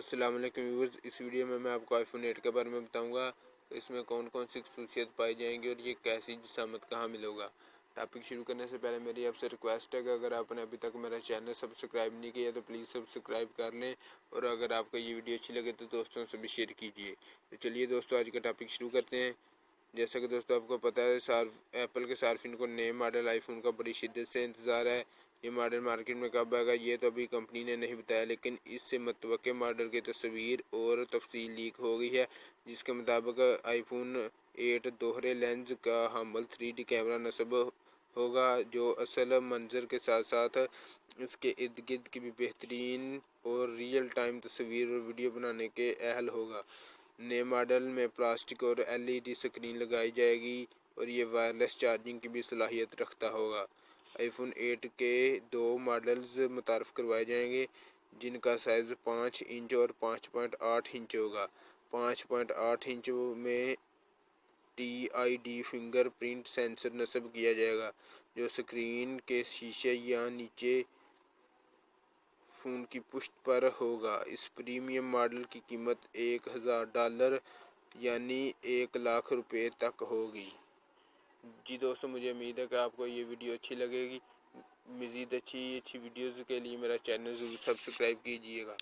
अस्सलाम वालेकुम व्यूअर्स। इस वीडियो में मैं आपको आईफोन 8 के बारे में बताऊंगा। इसमें कौन कौन सी खसूसियत पाई जाएंगी और ये कैसी जिसामत कहाँ मिलेगा। टॉपिक शुरू करने से पहले मेरी आपसे रिक्वेस्ट है कि अगर आपने अभी तक मेरा चैनल सब्सक्राइब नहीं किया तो प्लीज़ सब्सक्राइब कर लें, और अगर आपको ये वीडियो अच्छी लगे तो दोस्तों से भी शेयर कीजिए। तो चलिए दोस्तों, आज का टॉपिक शुरू करते हैं। जैसा कि दोस्तों आपको पता है, एप्पल के सार्फिन को नए मॉडल आईफोन का बड़ी शिद्दत से इंतज़ार है। ये मॉडल मार्केट में कब आएगा ये तो अभी कंपनी ने नहीं बताया, लेकिन इससे मुतवक्के मॉडल की तस्वीर और तफसील लीक हो गई है, जिसके मुताबिक आईफोन 8 दोहरे लेंस का हमल 3D कैमरा नस्ब होगा, जो असल मंजर के साथ साथ इसके इर्द गिर्द की भी बेहतरीन और रियल टाइम तस्वीर और वीडियो बनाने के अहल होगा। नए मॉडल में प्लास्टिक और LED स्क्रीन लगाई जाएगी और ये वायरलेस चार्जिंग की भी सलाहियत रखता होगा। आईफोन 8 के दो मॉडल्स मुतारफ़ करवाए जाएंगे, जिनका साइज़ 5 इंच और 5.8 इंच होगा। 5.8 इंच में TID फिंगरप्रिंट सेंसर नस्ब किया जाएगा, जो स्क्रीन के शीशे या नीचे फ़ोन की पुष्ट पर होगा। इस प्रीमियम मॉडल की कीमत $1000 यानी 1 लाख रुपए तक होगी। जी दोस्तों, मुझे उम्मीद है कि आपको ये वीडियो अच्छी लगेगी। मज़ीद अच्छी वीडियोज़ के लिए मेरा चैनल ज़रूर सब्सक्राइब कीजिएगा।